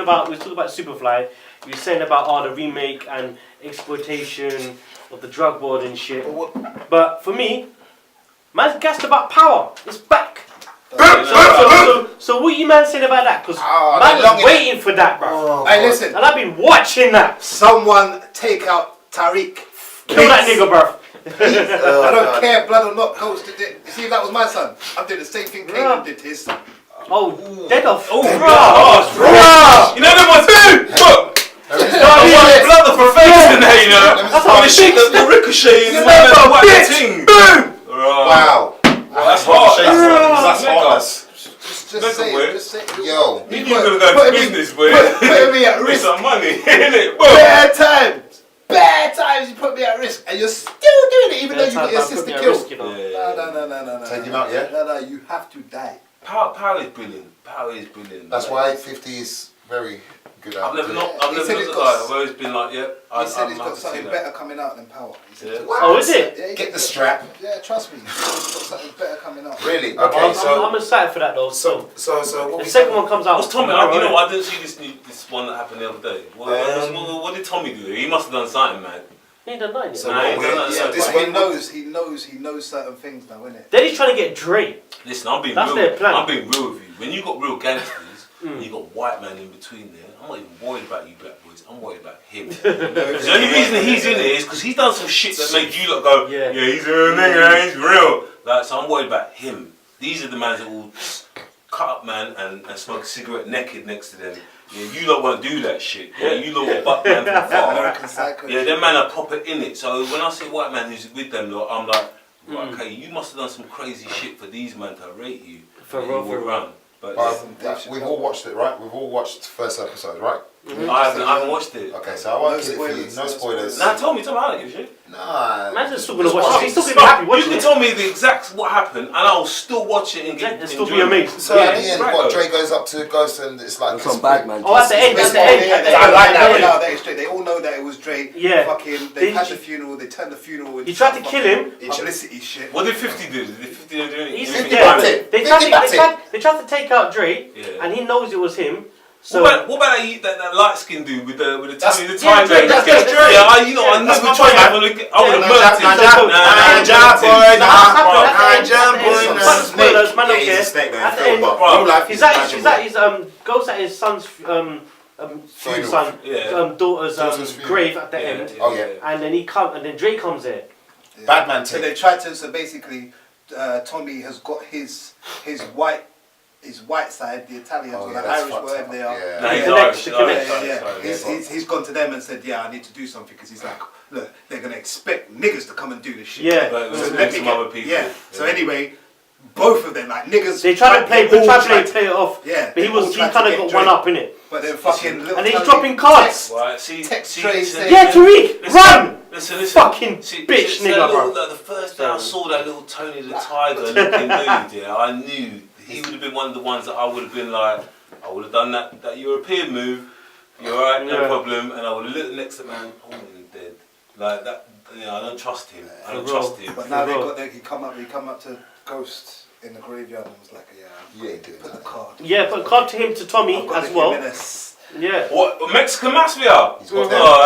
about Superfly. You were saying about the remake and exploitation of the drug world and shit. But for me, man's gassed about power. It's back. So what you man saying about that? Because man was waiting for that, bro. Hey, listen. And I've been watching that. Someone take out Tariq. Kill that nigga, bro. I don't care, blood or not, coach. See, if that was my son, I'm doing the same thing Kaden did to his son. Oh, dead off. Oh, bro. You know them ones? Look. Blood off her face in there, you know. That's how they shake the ricochet and the thing. Boom. Wow. That's hard. That's hard. Just say it. Yo. You're going to go into business, boy. Put me at risk. Some money, innit? Bare times you put me at risk, and you're still doing it, even though you got your sister killed. No. Take him out, yeah? No, you have to die. Power is brilliant. Power is brilliant. That's why 50 is very good at I've never looked at the guy. I've always been like, yeah. He said he's got something better coming out than Power. Oh, is it? Yeah, Get the strap. Yeah, trust me. He's got something better coming out. Really? Okay, I'm excited for that though. So the second one comes out. What's Tommy? You know, I didn't see this one that happened the other day. What did Tommy do? He must have done something, man. He ain't done nothing. He knows certain things now, innit? Then he's trying to get Dre. Listen, I'm being That's real. their plan. I'm being real with you. When you got real gangsters, and you got white man in between there, I'm not even worried about you black boys. I'm worried about him. The only reason he's in it is because he's done some shit that made you lot go, yeah, he's a real nigga, he's real. Like, so I'm worried about him. These are the mans that will cut up, man, and smoke a cigarette naked next to them. Yeah, you lot won't do that shit. Yeah, you lot will butt man from far. Yeah, them man are proper in it. So when I see a white man who's with them lot, I'm like, right, okay, you must have done some crazy shit for these men to rate you. For real. But we've all watched it, right? We've all watched the first episode, right? I haven't watched it. Okay, so I won't kill it for you. No spoilers. Nah, tell me, I don't give a shit. Nah. Man's still gonna watch it. He's still gonna be happy watching it. You can tell me the exact what happened, and I'll still watch it and get still be amazed. So at the end, what Dre goes up to Ghost and it's like some bad man. Oh, at the end. I like that. They all know that it was Dre. Yeah. Fucking, they had the funeral. They turned the funeral into. He tried to kill him. Publicity shit. What did 50 do? Did 50 do anything? They tried to take out Dre, and he knows it was him. So what about that light skin dude with the tiny Dre. That's Dre. Yeah, I never tried. I would have goes at his son's daughter's grave at the end. Oh yeah. And then and then Dre comes there. Badman. So they tried to. So basically, Tommy has got his white side, the Italians or the Irish, whatever they are. He's gone to them and said, yeah, I need to do something because he's like, look, they're gonna expect niggas to come and do this shit. Yeah. So let me other people. Yeah. So anyway, both of them like niggas. They tried to play it off. Yeah. But he kind of got one up in it. But then fucking and he's dropping cards. Text Dre saying, yeah, Tariq, run! Listen. Fucking bitch, nigga, bro. The first day I saw that little Tony the Tiger looking dude, I knew he would have been one of the ones that I would have been like, I would have done that European move. You're alright, no problem, and I would have looked next to man, he's dead. Like that, I don't trust him. I don't trust him. But now he come up to Ghost in the graveyard and was like, yeah, you ain't doing that. Put the card. Yeah, put card to him to Tommy as well. Yeah. What, Mexican Mafia? Oh,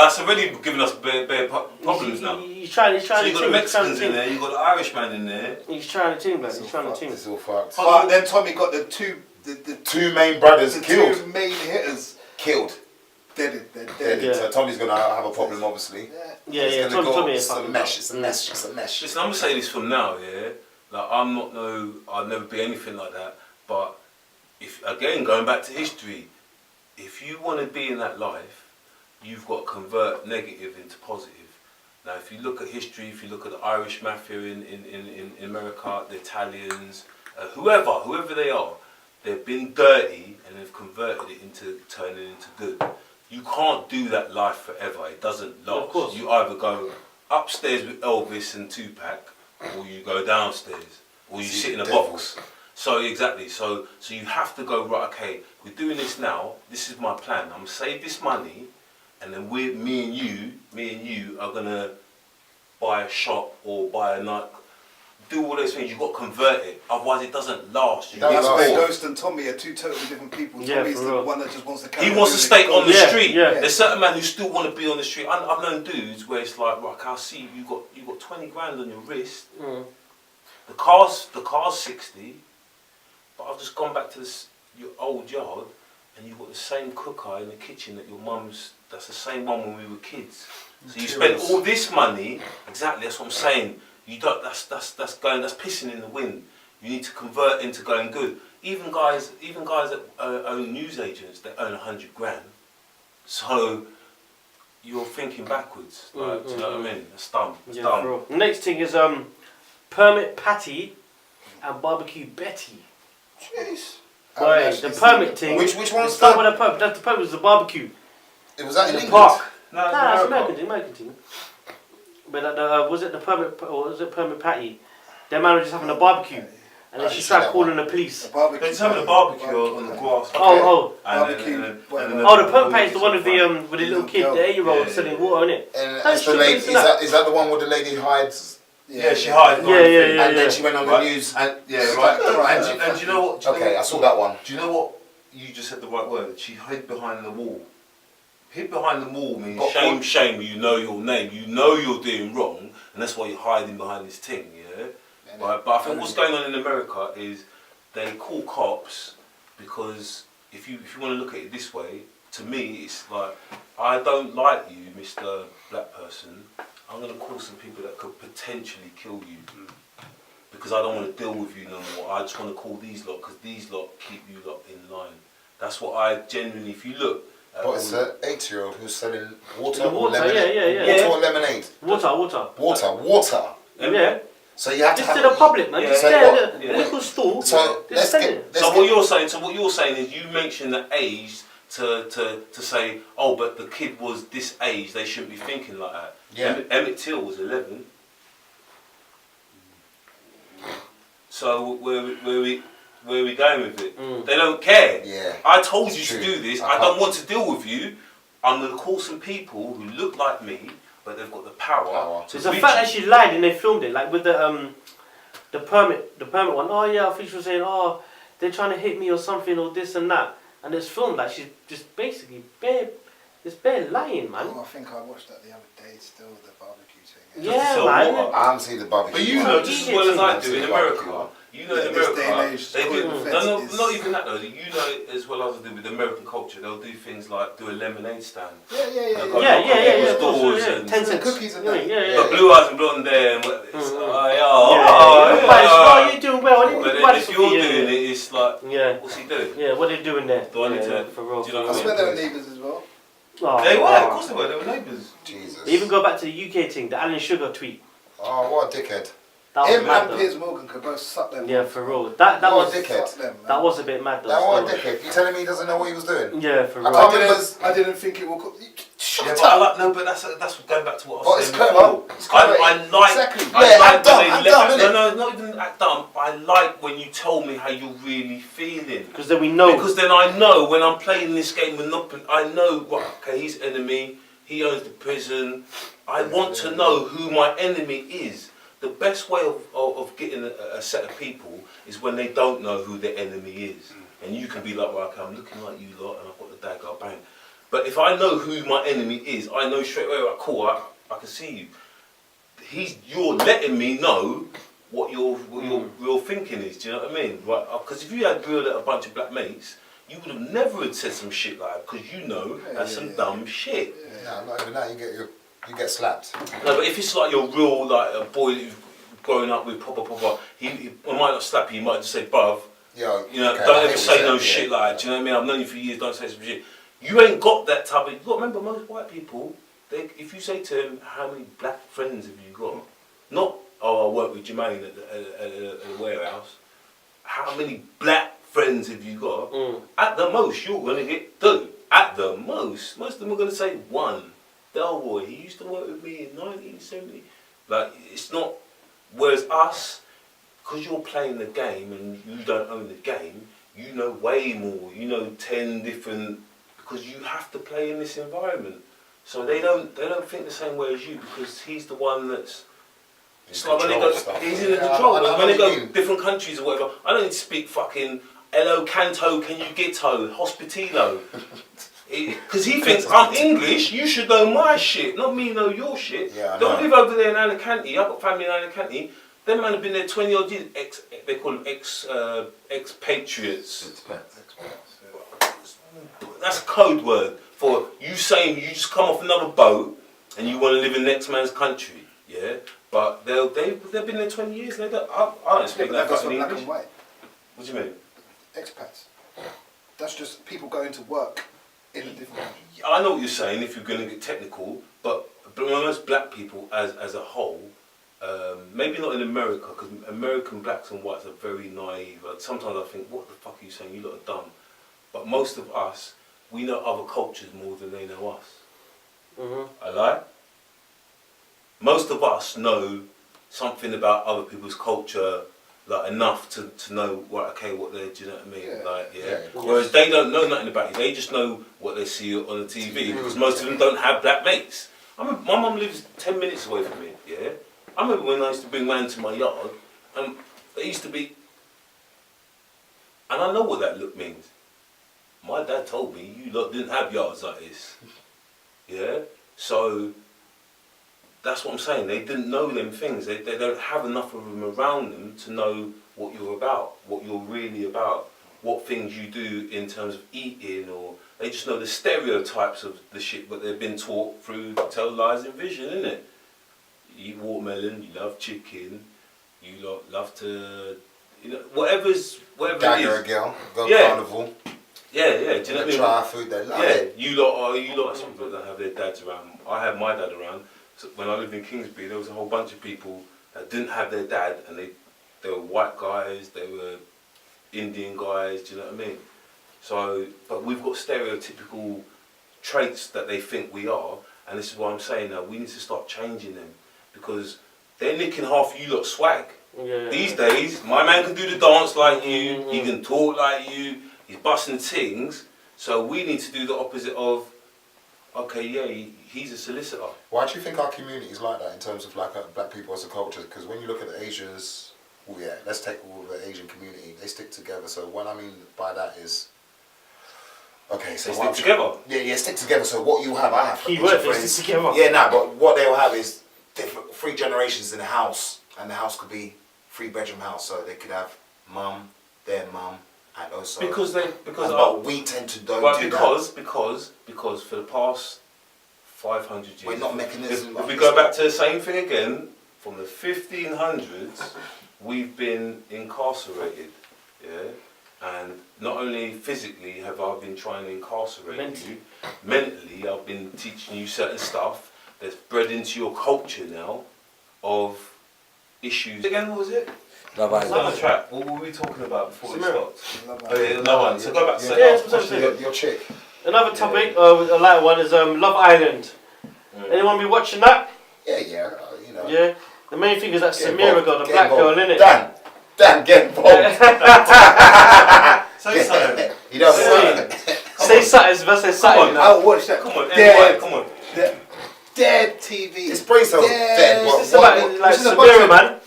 that's already giving us bare problems now. He's trying so you got the Mexicans in there, you got the Irishman in there. He's trying to team, man. He's trying to team. It's all fucked. But then Tommy got the two main brothers killed. Two main hitters killed. Dead. Yeah. So Tommy's gonna have a problem, obviously. Yeah. Tommy is a mesh. It's a mesh. Listen, I'm gonna say this from now, yeah. Like I'll never be anything like that. But if again going back to history. If you want to be in that life, you've got to convert negative into positive. Now, if you look at history, if you look at the Irish Mafia in America, the Italians, whoever they are, they've been dirty and they've converted it into turning into good. You can't do that life forever. It doesn't last. Of course. You either go upstairs with Elvis and Tupac, or you go downstairs, or you sit in a box. So exactly, so you have to go, right, okay, we're doing this now, this is my plan, I'm gonna save this money, and then me and you are gonna buy a shop or buy a night, do all those things, you've got to convert it. Otherwise, it doesn't last. That's why bored. Ghost and Tommy are two totally different people. Yeah, Tommy's for the real. one that just wants to carry He on wants to doing stay it. on the Yeah, street. yeah. There's certain men who still want to be on the street. I've known dudes where it's like, right, I see you got 20 grand on your wrist. Mm. The car's 60, but I've just gone back to your old yard, and you've got the same cooker in the kitchen that your mum's. That's the same one when we were kids. So you spent all this money. Exactly, that's what I'm saying. You don't. That's pissing in the wind. You need to convert into going good. Even guys that own newsagents, they earn 100 grand. So you're thinking backwards. Like, do you know what I mean? That's dumb. It's Yeah, dumb. for real. Next thing is Permit Patty and Barbecue Betty. Jeez. Boy, the permit thing. Which one's Let's start the? with the permit. That's the permit was the barbecue. It was that in In the England. park. No, Nah, it's America. American thing. But was it the permit or was it Permit Patty? Their man was just having a barbecue, and I then she didn't see tried that calling one. the police. Barbecue. They're just having a barbecue on the grass. Oh, Barbecue. oh, the Permit Patty is the one with the little kid, the 8-year-old Yeah, selling yeah. water, innit? And Oh, that's the shit, lady. isn't Is that the one where the lady hides? Yeah, she hides. Yeah, yeah, And then she went on the Right. news. And yeah, right. And do you know what? Do you know Okay, what- I saw that one. Do you know what? You just said the right word. She hid behind the wall. Hid behind the wall means But shame, what- shame. You know your name. You know you're doing wrong, and that's why you're hiding behind this thing. Yeah. Right. But I think what's going on in America is they call cops because if you want to look at it this way, to me it's like I don't like you, Mr. Black person. I'm gonna call some people that could potentially kill you. Because I don't want to deal with you no more. I just want to call these lot because these lot keep you lot in line. That's what I genuinely, if you look. But it's an 8-year-old who's selling water The or water, lemonade. yeah. Water or lemonade. Water. Um, Yeah. So you have to Just have to the public, man. Yeah. Just So there, what- the little stall. So Just selling it. So what you're saying is you mentioned the age to say, oh, but the kid was this age, they shouldn't be thinking like that. Yeah. Emmett Till was 11. So where we going with it? Mm. They don't care. Yeah. I told you It's to true. do this. I I don't can't- want to deal with you. I'm going to call some people who look like me, but they've got the power. It's the fact that she lied and they filmed it, like with the permit one. Oh yeah, I think she was saying, oh, they're trying to hit me or something or this and that, and it's filmed like she's just basically bare lying, man. Oh, I think I watched that the other day. Still the barbecue thing. Just to Yeah, sell man. water. I haven't seen the barbecue. But you one. know just as well as I do in Yeah. America. You know in Yeah, this day and America, age, they do. calling the No, feds is- not even that though. You know as well as I do with American culture. They'll do things like do a lemonade stand. Yeah. They'll go Yeah, knock yeah, on yeah, people's yeah. doors Yeah, and- 10 cents. cookies and Yeah, that. yeah, But yeah. blue eyes and blonde there. And what- it's, Oh, you're doing well. I But didn't then if do you're yeah. doing it, it's like, Yeah, what's he doing? yeah. What are they doing there? Do I need Yeah, to- for real. do you know I what I swear mean? they were neighbours as well. Oh, They were, wow. of course they were. They were neighbours. Jesus. Even go back to the UK thing, the Alan Sugar tweet. Oh, what a dickhead. That was Him mad and though. Piers Morgan could both suck them. Yeah, for real. That What a was dickhead. Suck them, man. that was a bit mad though. That what a still. dickhead. You telling me he doesn't know what he was doing? Yeah, for I real. can't- I didn't think it would. Shut Yeah, up. but I like, no, but that's going back to what I Oh, was it's saying clever. before. It's clever. I like, Exactly. I Yeah, like act dumb, when act they dumb, let, innit? no, not even act dumb. I like when you tell me how you're really feeling. Because then we know. Because then I know when I'm playing this game Monopoly, I know, right, okay, he's enemy, he owns the prison. I want to know who my enemy is. The best way of getting a set of people is when they don't know who their enemy is. And you can be like, well, okay, I'm looking like you lot and I've got the dagger, bang. But if I know who my enemy is, I know straight away, right, cool, I can see you. You're letting me know what your real thinking is, do you know what I mean? Right? Because if you had grilled at a bunch of black mates, you would have never had said some shit like that, because you know that's some dumb shit. Yeah, not even that. You get slapped. No, but if it's like your real, like a boy you've grown up with, proper, he might not slap you, he might just say, bruv, Yo, you know, okay, I don't hear ever what say you're no saying, shit yeah. like that, do you know what I mean? I've known you for years, don't say some shit. You ain't got that type of, you got to remember, most white people, if you say to them, how many black friends have you got? Not, oh, I work with Jermaine at the warehouse. How many black friends have you got? At the most, you're going to get 2. At the most. Most of them are going to say 1. Delroy, he used to work with me in 1970. Like, it's not, whereas us, because you're playing the game and you don't own the game, you know way more. You know 10 different, because you have to play in this environment. So they don't think the same way as you, because he's the one that's It's like when they go, he's in the control. When they go different countries or whatever, I don't need to speak fucking hello, canto, can you ghetto, hospitilo. Because he thinks I'm English, you should know my shit, not me know your shit. Yeah, don't live over there in Alicante, I've got family in Alicante. Them man have been there 20 odd years, they call them expatriates. That's a code word for you saying you just come off another boat and you want to live in next man's country, yeah? But they've been there 20 years, I don't speak that fucking black English. and white. What do you mean? Expats. That's just people going to work in a different country. I know what you're saying if you're going to get technical, but most black people as a whole, maybe not in America, because American blacks and whites are very naive. Sometimes I think, what the fuck are you saying? You lot are dumb. But most of us, we know other cultures more than they know us. I lie? Most of us know something about other people's culture, like enough to know what they're, do you know what I mean? Yeah. Like, Whereas they don't know nothing about it. They just know what they see on the TV because most of them don't have black mates. My mum lives 10 minutes away from me. Yeah, I remember when I used to bring man to my yard, and it used to be, and I know what that look means. My dad told me you lot didn't have yards like this. Yeah, so. That's what I'm saying. They didn't know them things. They don't have enough of them around them to know what you're about, what you're really about, what things you do in terms of eating, or they just know the stereotypes of the shit that they've been taught through televised vision, innit? You eat watermelon, you love chicken, you love to, whatever it is. Dagger a girl, go carnival. Yeah, do you know what I mean? Try food, they love it. You lot are some people that have their dads around. I had my dad around. So when I lived in Kingsbury, there was a whole bunch of people that didn't have their dad, and they were white guys, they were Indian guys, do you know what I mean? So, but we've got stereotypical traits that they think we are, and this is why I'm saying now, we need to start changing them, because they're nicking half you lot swag. Yeah. These days, my man can do the dance like you, he can talk like you, he's busting things, so we need to do the opposite of, okay, yeah, he's a solicitor. Why do you think our community is like that in terms of like black people as a culture? Because when you look at the Asians, well, yeah, let's take all the Asian community, they stick together. So what I mean by that is, okay, so they stick together. Yeah, stick together. So what you have, I have. Key word, they stick together. Yeah, but what they'll have is different, 3 generations in a house, and the house could be 3-bedroom house, so they could have mum, their mum, and also but we tend to because for the past 500 years, we're not mechanism. If we go back to the same thing again, from the 1500s, we've been incarcerated, yeah, and not only physically have I been trying to incarcerate you, mentally I've been teaching you certain stuff that's bred into your culture now of issues. Again, what was it? Love Island. Another track. What were we talking about before we stopped? Love Oh yeah, another one. So go back to your chick. Another topic, a light one, is Love Island. Anyone be watching that? Yeah, you know. Yeah. The main thing is that Get Samira involved, girl, the get black involved. girl, innit? Dan, get involved. Say something. You know what Say something, man, say something. I'll watch that. Come on, Dead. come on. Dead TV. It's brain cells dead. It's just about, like, this is Samira, man.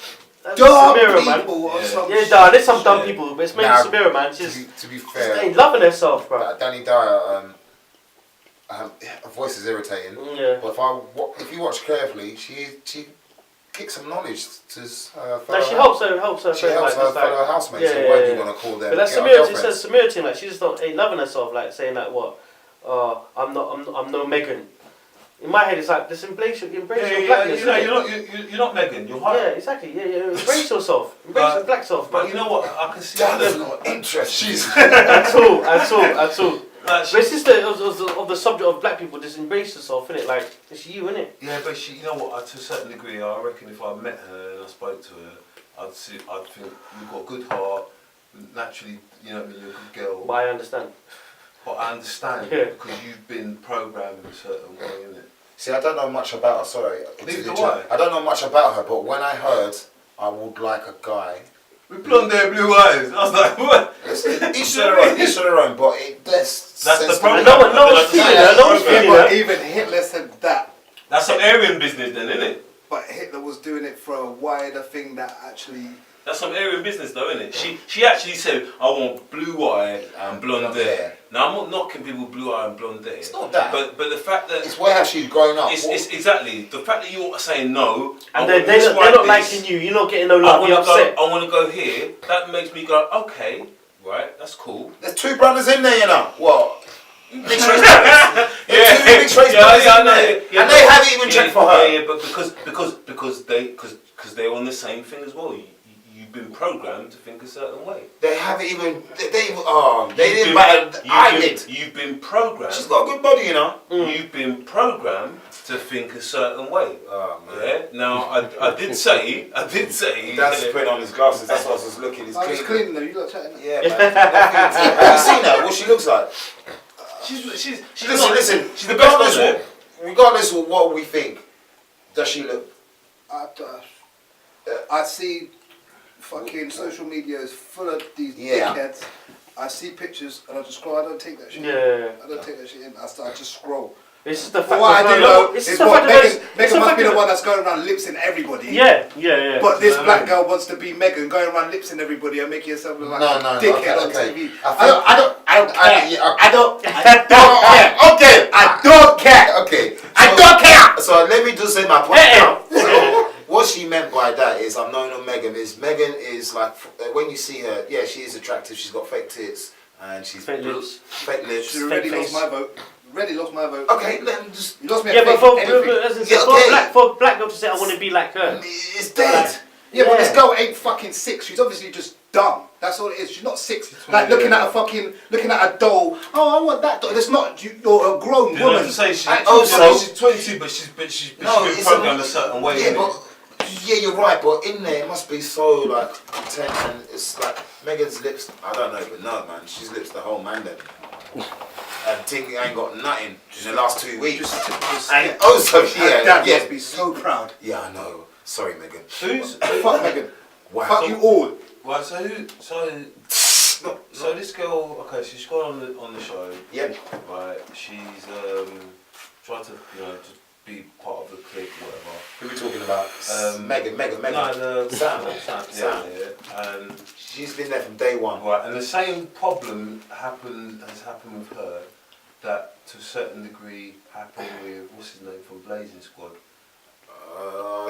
Dumb Samira, man. people or some Yeah, dog, there's some dumb people, but it's mainly Nah, Samira, man. She's to be just fair, ain't loving herself, bro. Danny Dyer, her voice is irritating. Yeah. But if you watch carefully, she kicks some knowledge to her fellow. Like, she helps her. She helps her fellow housemates, Yeah, or yeah, whatever yeah. you want to call them. But that's get her Samira. It girlfriends. says Samira thing, like she just ain't loving herself, like saying like what, I'm no Megan. In my head, it's like just embrace your blackness. You're not Megan. You're high. Yeah, exactly. Yeah. Embrace yourself. Embrace your black self. But Man. you know what? I can see. Dan's not interested. At all. Like, But it's just of the subject of black people, just embrace yourself, innit? Like, it's you, innit? yeah, but you know what? To a certain degree, I reckon if I met her and I spoke to her, I'd think you've got a good heart. Naturally, you know, you're a good girl. But I understand. But I understand Yeah. because you've been programmed in a certain way, innit? See, I don't know much about her. Sorry, Neither do I. I don't know much about her, but when I heard I would like a guy. With blonde hair, blue eyes. I was like, what? Each to their own. Each to their own. But That's the problem. No one's feeling her. No one's feeling her. Even Hitler said that. That's some Aryan business then, isn't it? But Hitler was doing it for a wider thing that actually. That's some area of business though, isn't it? She actually said, I want blue eye and blonde hair. Now I'm not knocking people with blue eye and blonde hair. It's not that. But the fact that it's where she's grown up. It's exactly the fact that you're saying no. And they're not liking you. You're not getting no love. You're upset. I want to go here. That makes me go, okay, right, that's cool. There's 2 brothers in there, you know. What? Mixed race brothers. Yeah, 2 mixed race brothers in there, and they haven't even checked for her. Yeah, but because they're on the same thing as well. You've been programmed to think a certain way. They haven't even. They didn't bat an eyelid. You've been programmed. She's got a good body, you know. You've been programmed to think a certain way. Oh, man. Yeah. Now I did say. That's putting on his glasses. That's what I was looking. I was cleaning though. You got chatting. Yeah, man. Have you seen her? What she looks like? She's Listen. She's the best on there. Regardless of what we think, does she look? I see. Fucking social media is full of these dickheads. I see pictures and I just scroll. I don't take that shit. I don't take that shit in. I just scroll. It's just the fact. What I do know is what Megan must be the one that's going around lipsing everybody. Yeah. But this black girl wants to be Megan, going around lipsing everybody and making yourself look like a dickhead on TV. I don't care. So let me just say my point now. So, what she meant by that is, I'm knowing on Megan is like, when you see her, yeah, she is attractive. She's got fake tits and she's fake lips. She already lost my vote. Okay, let me just. You lost me. Yeah, but for black girl to say I want to be like her, it's dead. But this girl ain't fucking 6. She's obviously just dumb. That's all it is. She's not 6. Like looking at a doll. Oh, I want that doll. It's not. You're a grown woman. To say she's 22, but she's been programmed a certain way. Yeah, you're right, but in there it must be so like intense, and it's like Megan's lips. I don't even know, man. She's lips the whole man then. And Ting ain't got nothing in the last 2 weeks. And also, Dad must be so proud. Yeah, I know. Sorry, Megan. Fuck Megan. Wow. Fuck you all. Right, so this girl, okay, she's gone on the show. Yeah. Right, she's tried to just be part of the clique, whatever. Who are we talking about? Megan. No, Sam. Yeah. And she's been there from day one. Right, and the same problem has happened with her that to a certain degree happened with what's his name from Blazing Squad.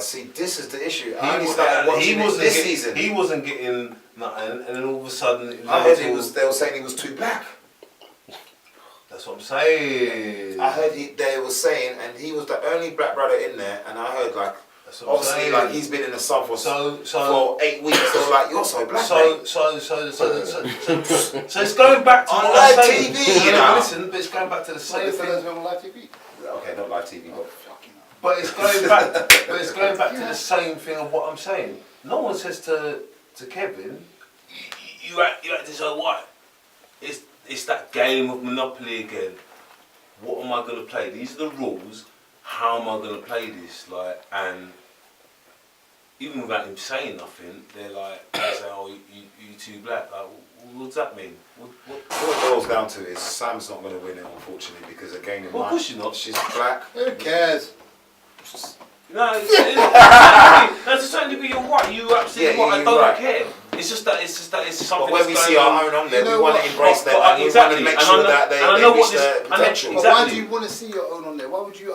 See, this is the issue. I only started watching this season. He wasn't getting nothing, and then all of a sudden it was I heard they were saying he was too black. That's what I'm saying. I heard they were saying, and he was the only black brother in there, and I heard like, obviously like he's been in the sun for 8 weeks, so like you're so black. So it's going back to on what live I'm saying. TV, you know. Listen, but it's going back to the same thing. On live TV. Okay, not live TV, but it's going back. But it's going back to the same thing of what I'm saying. No one says to Kevin, you acting so white. It's that game of Monopoly again. What am I going to play? These are the rules. How am I going to play this? Like, and even without him saying nothing, they say, "Oh, you too black." Like, what does that mean? What it boils down to is Sam's not going to win it, unfortunately, because again, of course you're not. She's black. Who cares? No, that's a certain degree. You're right. You absolutely right. I don't care. It's just that it's something. But when we see our own on there, we want to embrace them and we want to make sure that they reach their potential. But why do you want to see your own on there? Why would you?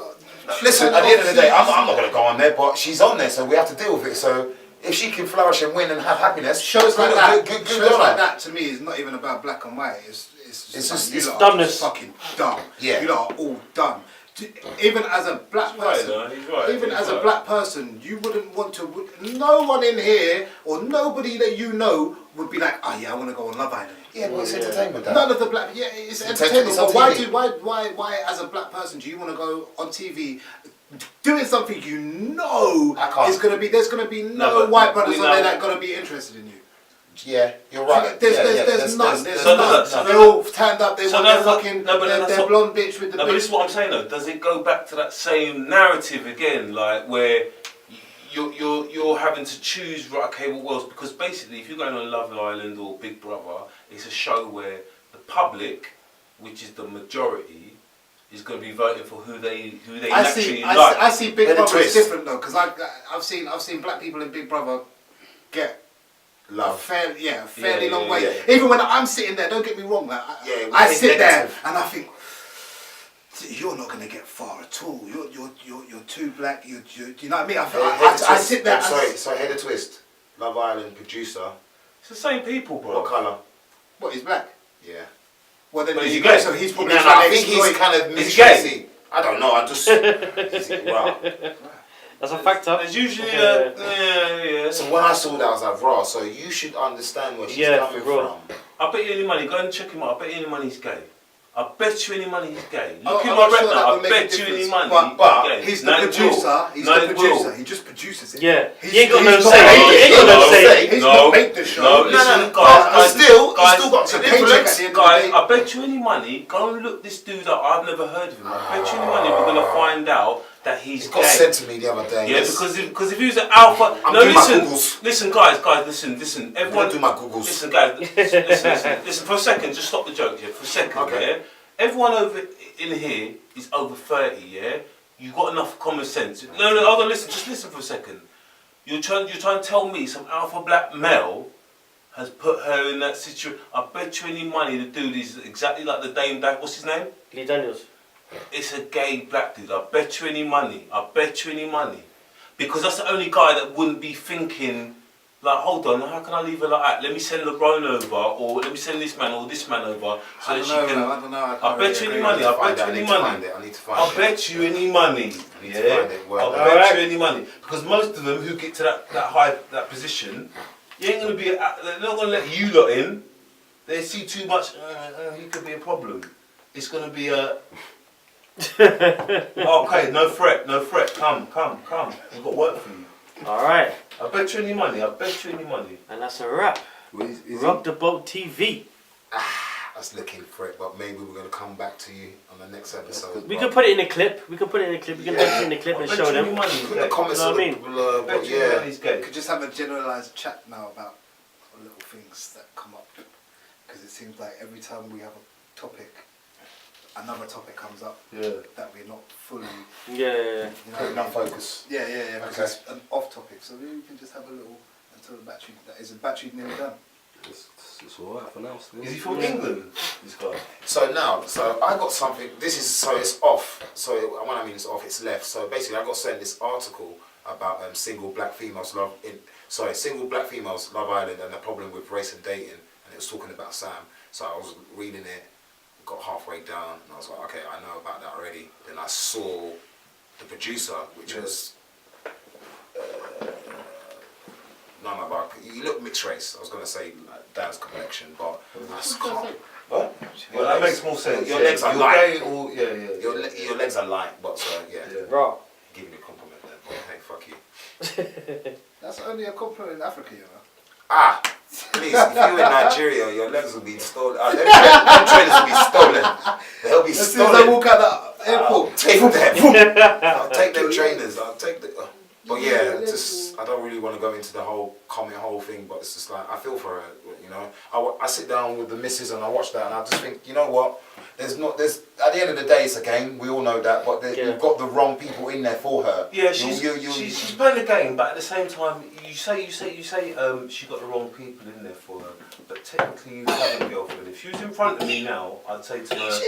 Listen, at the end of the day, I'm not going to go on there, but she's on there, so we have to deal with it. So if she can flourish and win and have happiness, shows like that to me is not even about black and white. It's dumbness. Fucking dumb. Yeah. You lot are all dumb. Even as a black person, a black person, you wouldn't want to. No one in here or nobody that you know would be like, oh yeah, I want to go on Love Island. Yeah, but it's entertainment. None of the black. Yeah, it's entertainment. But why, as a black person, do you want to go on TV doing something you know is going to be? There's going to be no white brothers on there that are going to be interested in you. Yeah, you're right. There's none. They're all tanned up. They want their fucking their blonde bitch with the. No, but this is what I'm saying though. Does it go back to that same narrative again, like where you're having to choose? Right, okay, what else? Because basically, if you're going on Love Island or Big Brother, it's a show where the public, which is the majority, is going to be voting for who they I naturally see. like. I see Big Bit of Brother is twist. different though, because I've seen black people in Big Brother get a Love. fairly long yeah, way. yeah. Even when I'm sitting there, don't get me wrong, like, Yeah, I it's sit there negative. and I think you're not gonna get far at all. You're too black. You know what I mean? I sit there. Sorry, hear the twist. Love Island producer. It's the same people, bro. What colour? What, he's black? Yeah. Well, then But there is you he go. gay? So he's probably No, trying I to think he's exploit- kind of Is he gay? mistreating. I don't know. I just. Is it, wow. That's a factor. There's usually Yeah. yeah. So when I saw that, I was like, raw. So you should understand where she's Yeah, coming for real. from. I bet you any money. Go and check him out. I bet you any money he's gay. I bet you any money he's gay. Oh, Look I'm at not my sure rep that now. would I make a bet you any difference. money. But gay. he's No, the it producer. will. He's No, the it producer. will. He just produces it. Yeah. He's- He ain't got he's no not- say. He ain't got no say. He's No. not make the show. No, He's listen, just- guys, But still, guys, he's still got it's some a paycheck influence. at the end of Guys, the day. I bet you any money. Go and look this dude up. I've never heard of him. I bet you any money we're gonna find out that he's It got gay. sent to me the other day. Yeah, Let's- because if he was an alpha, I'm no, doing my listen, Googles. listen, guys, listen, I'm everyone, gonna do my Googles. listen, guys, listen, for a second, just stop the joke here, for a second, Okay. yeah. Everyone over in here is over 30, yeah. You got enough common sense. No, hold on, listen, just listen for a second. You're trying to tell me some alpha black male has put her in that situation. I bet you any money the dude is exactly like the Dame that, what's his name? Lee Daniels. It's a gay black dude. I bet you any money. I bet you any money. Because that's the only guy that wouldn't be thinking, like, hold on, how can I leave her like that? Let me send LeBron over, or let me send this man or this man over, so that she can. I don't know. I bet you any money. I bet you any money. I need to find I it. bet you any money. I need to Yeah. find it. Well, I bet you any money. Because most of them who get to that position, you ain't gonna be. They're not gonna let you lot in. They see too much. He could be a problem. It's gonna be a. Okay, no threat. Come. We've got work for you. Alright. I bet you any money. And that's a wrap. Rock the Boat TV. I was looking for it, but maybe we're gonna come back to you on the next episode. We can put it in a clip. We can put it in a clip. We can put it in a clip I and bet show you any them. money. Put in the comments. You know what I mean? I bet you any yeah. money's gay. We could just have a generalised chat now about little things that come up, because it seems like every time we have a topic, another topic comes up Yeah. that we're not fully. Yeah. You know Put what I enough mean? focus. Yeah, because Okay. it's an off topic, so maybe we can just have a little until the battery. Is the battery nearly done? It's alright for now. Still. Is he from England? This guy. So I got something. It's off. So when I mean it's off, it's left. So basically, I got sent this article about single black females love Island and the problem with race and dating, and it was talking about Sam. So I was reading it, got halfway down, and I was like, okay, I know about that already. Then I saw the producer, which was. None of our. You look mixed race. I was gonna say like Dan's complexion, but I can't. What? Well, that makes more sense. Your legs are You're light. gay or yeah. Your legs are light, but yeah. Yeah. Bro. Giving you a compliment there, but hey, fuck you. That's only a compliment in Africa, you know. Ah, please, if you're in Nigeria, your legs will be stolen. Them trainers will be stolen. They'll be As soon as I stolen. walk out the airport, I'll take them. I'll take them trainers. I'll take the. But yeah, Yeah, just I don't really want to go into the whole thing, but it's just like I feel for her, you know. I sit down with the missus and I watch that and I just think, you know what? There's at the end of the day it's a game. We all know that, but you've got the wrong people in there for her. Yeah, she's playing the game, but at the same time, you say she got the wrong people in there for her. But technically, you have a girlfriend. If she was in front of me now, I'd say to her.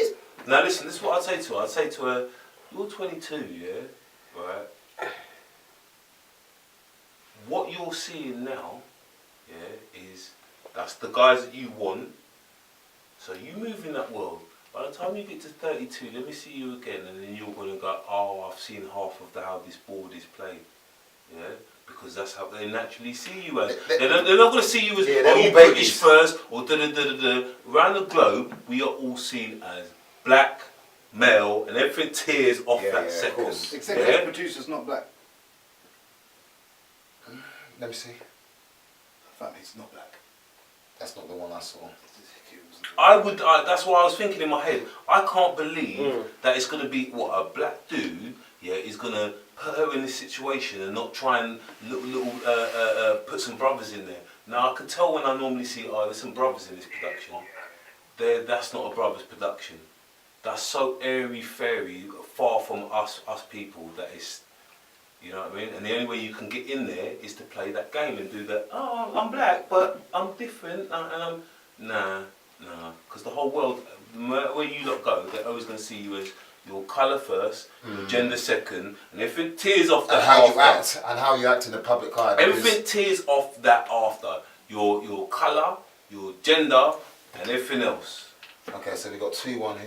Now listen, this is what I'd say to her. I'd say to her, "You're 22, yeah, right? What you're seeing now, yeah, is that's the guys that you want. So you move in that world. By the time you get to 32, let me see you again, and then you're going to go, oh, I've seen half of how this board is played. Yeah? Because that's how they naturally see you as. They're not going to see you as, they're oh, all you babies. British first, or da-da-da-da-da. Around the globe, we are all seen as black, male, and everything tears off that Of second. course. except Yeah? the producer's not black. Let me see. Fact, he's not black. That's not the one I saw. That's what I was thinking in my head. I can't believe that it's going to be a black dude, yeah, is going to put her in this situation and not try and put some brothers in there. Now I can tell when I normally see, there's some brothers in this production. That's not a brothers production. that's so airy fairy, far from us people, that is, you know what I mean? And the only way you can get in there is to play that game and do that. Oh, I'm black, but I'm different, and I'm nah, because the whole world, where you lot go, they're always going to see you as your colour first, your gender second, and everything tears off that. And how you act, and how you act in the public eye. Everything tears off that after your colour, your gender, and everything else. Okay, so we got 2-1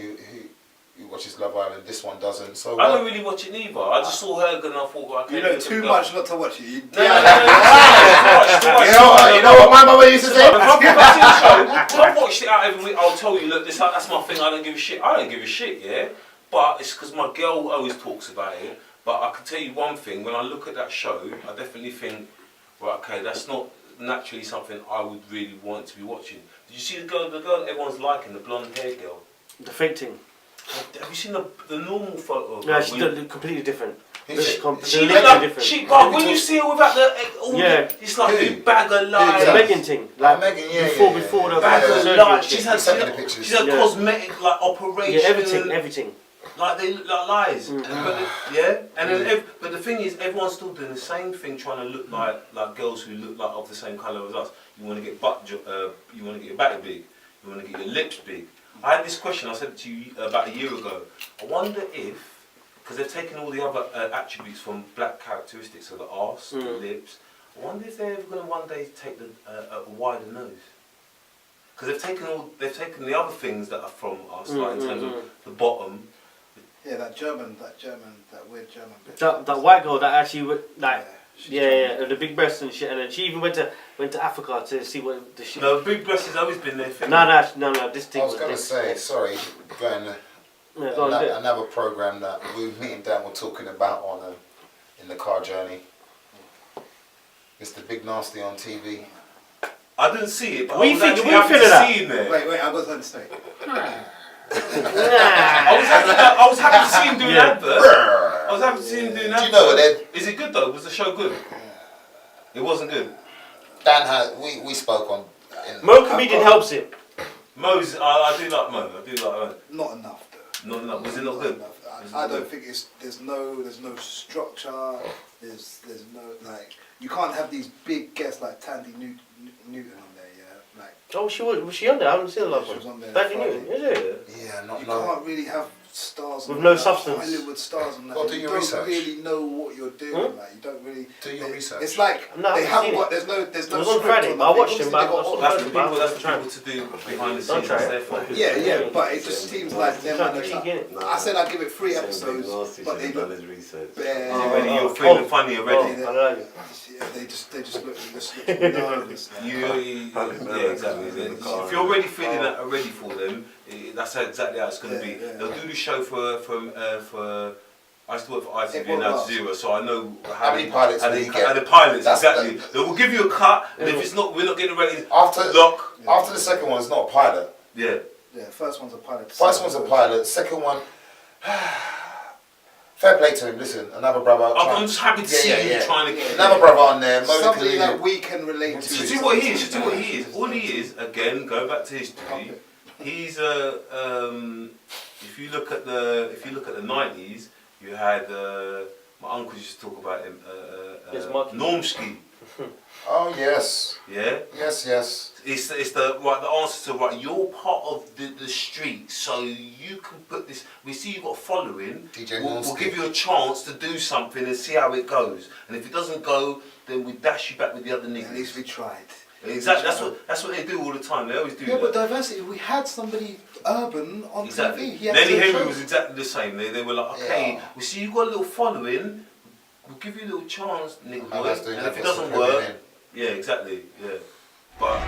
who watches Love Island. This one doesn't. So I don't really watch it either. I just saw her and I thought, well, okay. You know too much not to watch it. You know what my mother used to say? If I've watched it out every week, I'll tell you, look, that's my thing, I don't give a shit. I don't give a shit, yeah? But it's because my girl always talks about it. But I can tell you one thing, when I look at that show, I definitely think, right, okay, that's not naturally something I would really want to be watching. Did you see the girl everyone's liking, the blonde haired girl? The fake thing. Have you seen the normal photo? No, she's completely different. She Completely look like different. but when you see her without the it's like a bag of lies. The Megan thing, like Megan, before the bag of surgery lies. shit. She's had cosmetic like operation. Yeah, everything. Like they look like lies. And then but the thing is, everyone's still doing the same thing, trying to look like girls who look like of the same colour as us. You want to get you want to get your back big. You want to get your lips big. I had this question. I said it to you about a year ago. I wonder if, because they've taken all the other attributes from black characteristics, so the arse, the lips. I wonder if they're ever going to one day take a wider nose. Because they've taken the other things that are from us, like in terms of the bottom. Yeah, that weird German bitch. That white girl that actually would like. Yeah, the big breasts and shit, and then she even went to Africa to see what the shit. No, big breast has always been their thing. No, this thing. I was going to say, sorry, another program that me and Dan were talking about on in the car journey. Mr. Big Nasty on TV. I didn't see it, but What I you was think? actually What happy you to feeling see him there. Wait, I got something to say. I was happy to see him do an advert. I was happy to see him do an advert. Do you know what then? Is it good though? Was the show good? It wasn't good. Dan had, we spoke on. Mo comedian helps it. Mo's, I do like Mo. Not enough though. Not enough. Was it not good? I don't think there's no structure. There's no like you can't have these big guests like Tandy Newton on there. Yeah, like. Oh, was she on there? I haven't seen the last She one. was on there. Tandy Newton, is it? Yeah, You can't really have stars with on no that, substance. Hollywood stars on that. Well, do you your don't research. really know what you're doing. Like you don't really do your research. It's like No, they I haven't haven't seen got. it. There's no It was on script Friday, on but I them. watched him. Obviously, they got all- That's the people to do behind the scenes. try it. Their fault. Yeah, but it just seems like them. Trying to Like, cheek in. I said I'd give it 3 episodes, but they look bare. Already, you're feeling funny already. I know. Yeah, they just look nervous. Yeah, exactly. If you're already feeling that already for them, that's exactly how it's going to be. Yeah. They'll do the show for. I used to work for ITV It and Al won't Jazeera, so I know How many pilots and will the, you get? and the pilots, That's exactly. They will give you a cut, and if it's not, we're not getting ready. After Lock. after the second one, it's not a pilot. Yeah. Yeah, first one's a pilot. First one's a pilot. Second one, fair play to him. Listen, another brother. I'm just happy to see you trying to get Another brother on there. Somebody that we can relate to. Do what he is. All he is, again, go back to history. He's if you look at the 90s, you had my uncle used to talk about him. Normski. Oh yes. Yeah. Yes. It's the answer to you're part of the street, so you can put this. We see you've got a following. DJ We'll give you a chance to do something and see how it goes. And if it doesn't go, then we dash you back with the other niggas. At least we tried. Exactly. That's what they do all the time. They always do. Yeah, that. but diversity. We had somebody urban on Exactly. TV. He had Lenny to Henry show. was exactly the same. They were like, okay, we see you got a little following. We'll give you a little chance, nigga boy. And if it doesn't work, yeah, exactly, yeah. But